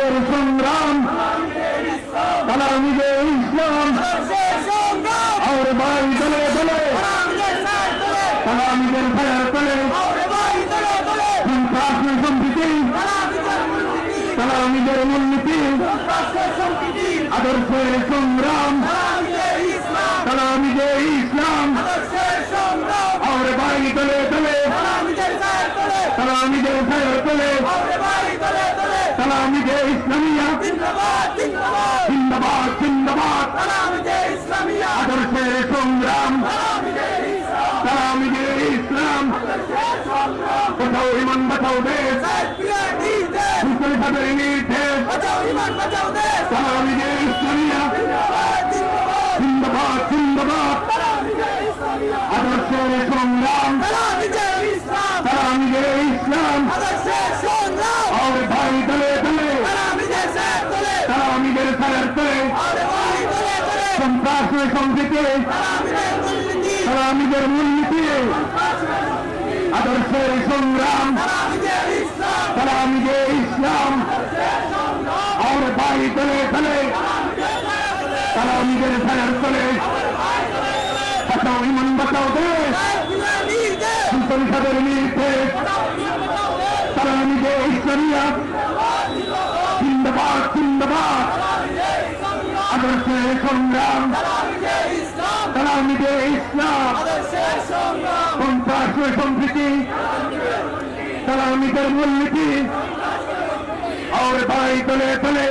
আদর্শের সংগ্রাম তালামিদের ইসলাম और भाई दले दले তালামিদের ফায়ার তলে সন্ত্রাস সম্প্রীতি তালামিদের মূলনীতি আদর্শের সংগ্রাম তালামিদের ইসলাম और भाई दले दले তালামিদের ফায়ার তলে তালামিদের ইসলামিয়া জিন্দাবাদ জিন্দাবাদ আদর্শের সংগ্রাম তালামিদের ইসলাম বাঁচাও ইমান বাঁচাও দেশ মুসলিমদের নির্দেশ তালামিদের ইসলামিয়া জিন্দাবাদ জিন্দাবাদ আদর্শের সংগ্রাম তালামিদের ইসলাম और भाई दले दले তালামিদের ফায়ার তলে সন্ত্রাস সম্প্রীতি তালামিদের মূলনীতি আদর্শের সংগ্রাম তালামিদের ইসলাম और भाई दले दले তালামিদের ফায়ার তলে বাঁচাও ইমান বাঁচাও দেশ মুসলিমদের নির্দেশ তালামিদের ইসলামিয়া জিন্দাবাদ জিন্দাবাদ আদর্শের সংগ্রাম তালামিদের ইসলাম সন্ত্রাস সম্প্রীতি তালামিদের মূলনীতি और भाई दले दले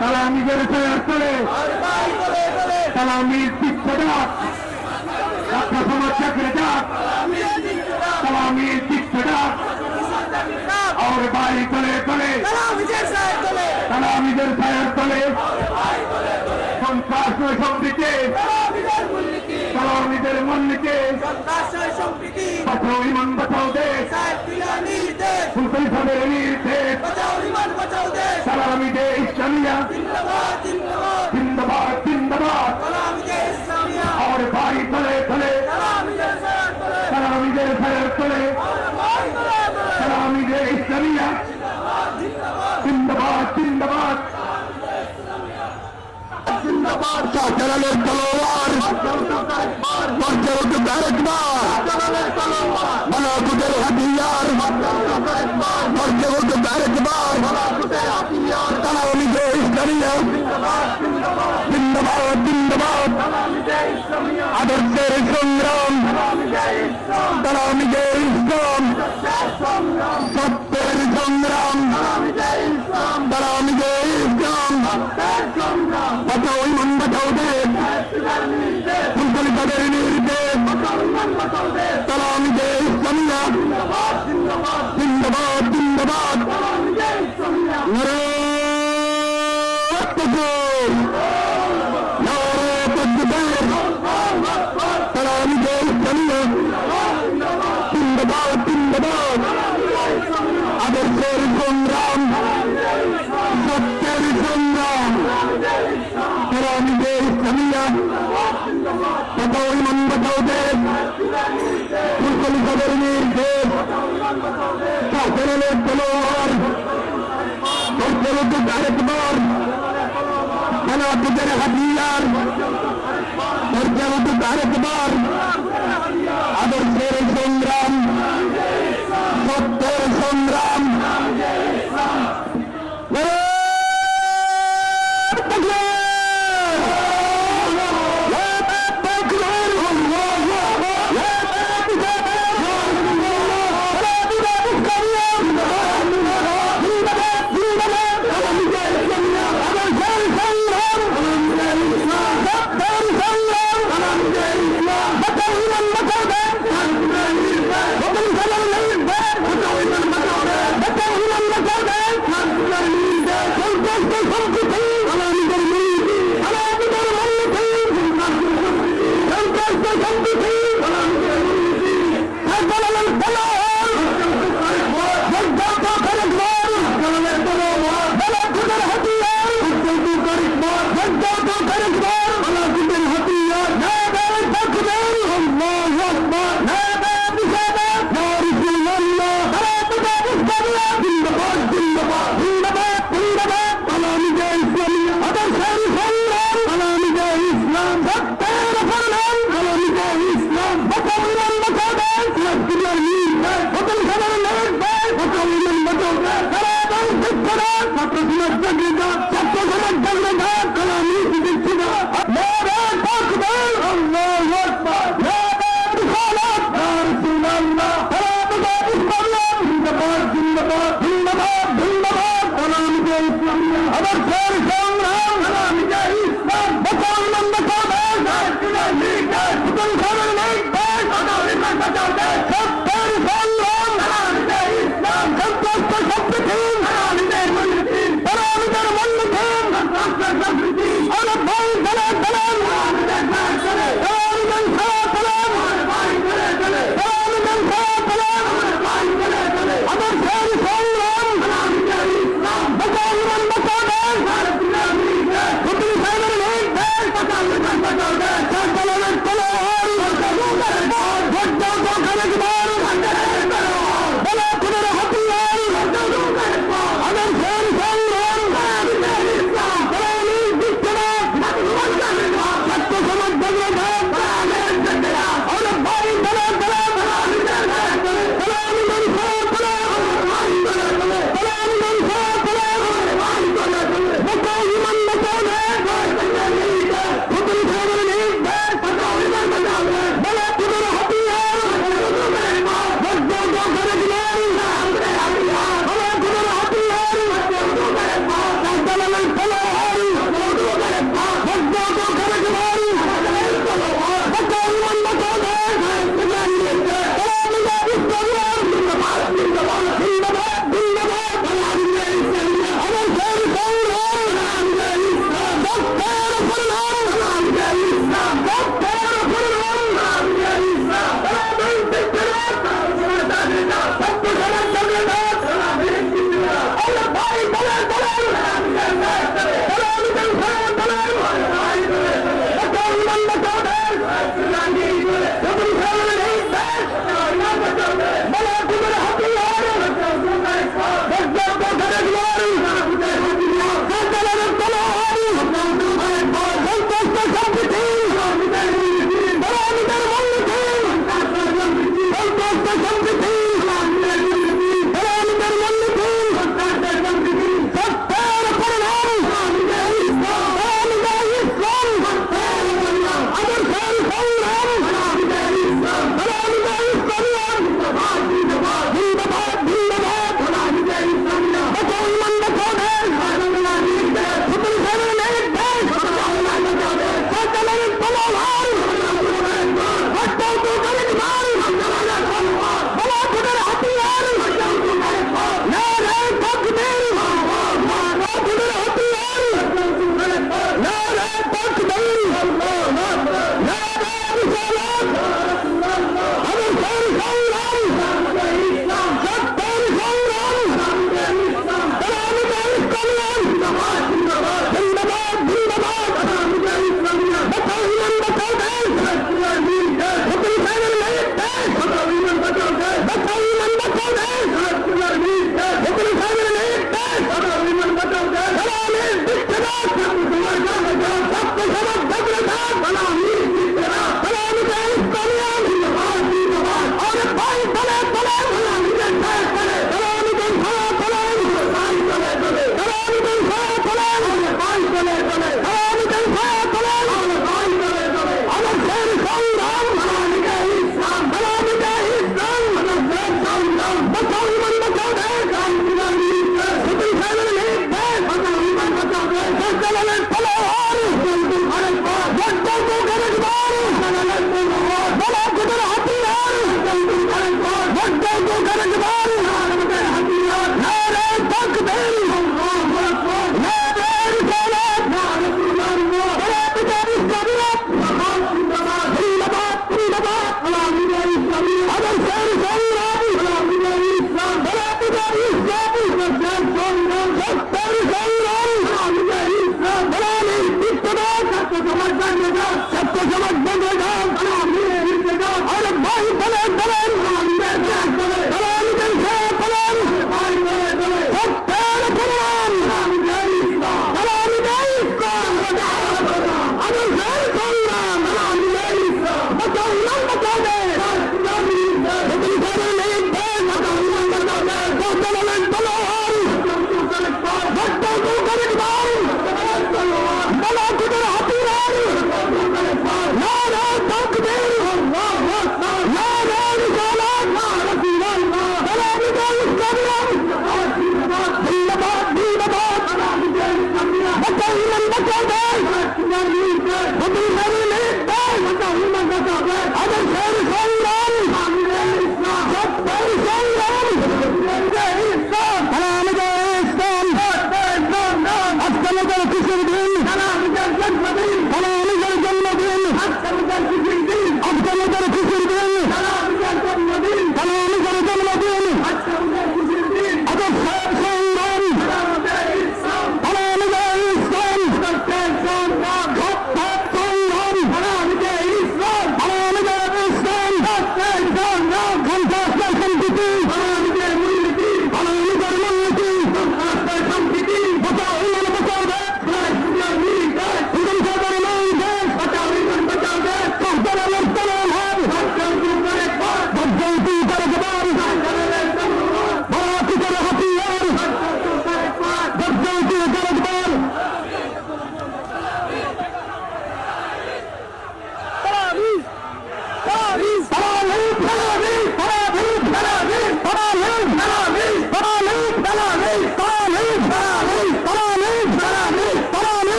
তালামিদের ফায়ার তলে তালামির শিক্ষাদাত ছাত্র সমাজ চাকরি ডাক তালামির শিক্ষাদাত और भाई दले दले তালামিদের ফায়ার তলে সন্ত্রাস সম্প্রীতি তালামিদের মূলনীতি বাঁচাও ইমান বাঁচাও দেশ মুসলিমদের নির্দেশ তালামিদের ইসলামিয়া জিন্দাবাদ জিন্দাবাদ और भाई दले दले তালামিদের ফায়ার তলে তালামিদের ইসলামিয়া জিন্দাবাদ জিন্দাবাদ জিন্দাবাদ শাহজালালের তলোয়ার পঞ্চায়েত আরেকবার মালাকুটের হাতিয়ার পঞ্চায়েত আরেকবার তালামিদের ইসলামিয়া জিন্দাবাদ জিন্দাবাদ আদর্শের সংগ্রাম তালামিদের ইসলাম সত্যের সংগ্রাম তালামিদের ইসলাম বাঁচাও ইমান বাঁচাও দেশ মুসলিমদের নির্দেশ তালামিদের ইসলামিয়া জিন্দাবাদ জিন্দাবাদ তালামিদের ইসলামিয়া জিন্দাবাদ জিন্দাবাদ আদর্শের সংগ্রাম সত্যের সংগ্রাম তালামিদের ইসলামিয়া বাঁচাও ইমান বাঁচাও দেশ মুসলিমদের নির্দেশ শাহজালালের তলোয়ার পঞ্চায়েত আরেকবার মালাকুটের হাতিয়ার পঞ্চায়েত আরেকবার আদর্শের সংগ্রাম সত্যের সংগ্রাম সমাজ জাগিয়ে ছাত্র সমাজ জাগিয়ে কালামি দিচ্ছি না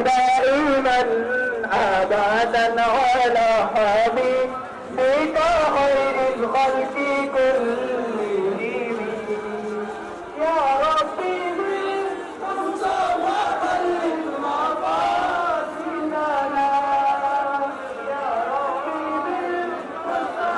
دائما أبدا على حبيبك خير الخلق كلهم يا ربي بالمصطفى بلغ مقاصدنا يا ربي بالمصطفى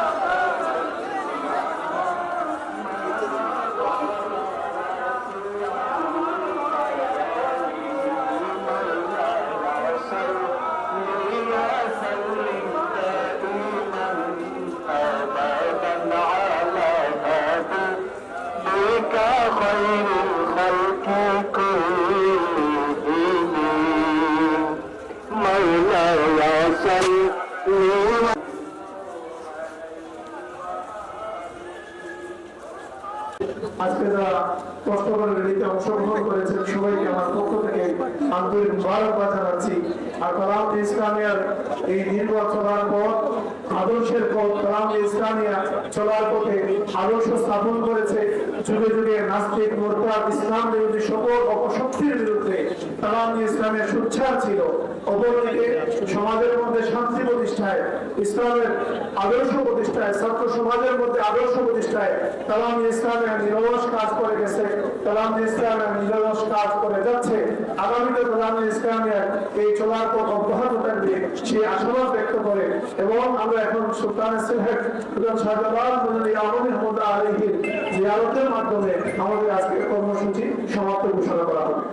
خير الخلق كلهم مولاي صل আজকে যারা কষ্ট করে রেলিতে অংশগ্রহণ করেছেন সবাইকে আমার পক্ষ থেকে আন্তরিক মুবারকবাদ জানাচ্ছি। আর কালাম ইসলামিয়ার এই দীর্ঘ চলার পথ আদর্শের পথ কালাম ইসলামিয়া চলার পথে আদর্শ স্থাপন করেছে। যুগে যুগে নাস্তিক মোরতাদ ইসলাম বিরোধী সকল অপশক্তির বিরুদ্ধে কালাম ইসলামের সোচ্চার ছিল। অপরদিকে সমাজের মধ্যে শান্তি প্রতিষ্ঠায়, ইসলামের আদর্শ প্রতিষ্ঠায়, ছাত্র সমাজের মধ্যে আদর্শ প্রতিষ্ঠায় কালাম ইসলামের নিরলস কাজ করে গেছে। কালাম ইসলামের নিরলস কাজ করে যাচ্ছে। আগামীতে কালাম ইসলামের এই চলার পথ অব্যাহত থাকবে সেই আশাবাদ ব্যক্ত করে এবং আমরা এখন সুলতান সিলেট সুলতান শাহজালাল মদনী রহমতুল্লাহ আলাইহির জিয়ারতের মাধ্যমে আমাদের আজকের কর্মসূচি সমাপ্ত ঘোষণা করা হবে।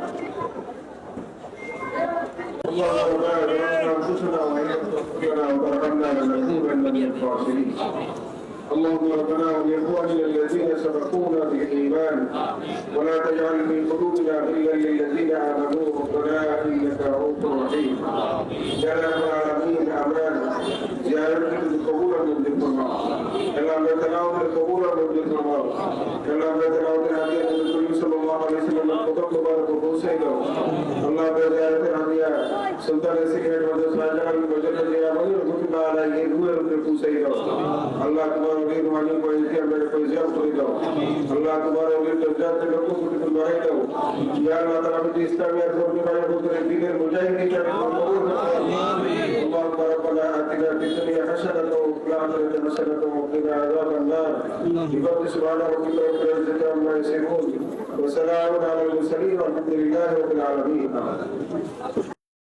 اللهم ربنا ولإخواننا الذين سبقونا بالإيمان ولا تجعل في قلوبنا غلا للذين آمنوا ربنا إنك رؤوف رحيم يا رب العالمين آمين زيارة القبول من الفرما اللهم تناول القبول من الفرما اللهم تناول هذه النبي صلى الله عليه وسلم الخطب مبارك وحسين اللهم زيارة الأنبياء سلطان السكرت وزيارة الوجه يا ولي তাআলা এই রুহের উপরে পৌঁছাই দাও আল্লাহ তোমার ওলির মানি কইতে আমরা পয়জা করে দাও আল্লাহ তোমার ওলির দরজাতে লোক কুতুব বাড়াই দাও ইয়া আল্লাহ তাআলা আমাদের ইসলামী আর ধর্মীয় উপরে দিনের মুজাহিদিনকে কবুল করো আমিন আল্লাহ রাব্বানা আতিনা ফিদ দুনিয়া হাসানাতাও ওয়া ফিল আখিরাতি হাসানাতাও ওয়া কিনা আযাবান নার বিফadli subhana rabbika rabbil izzati amma yasifun wa salamun alal mursalin walhamdulillahi rabbil alamin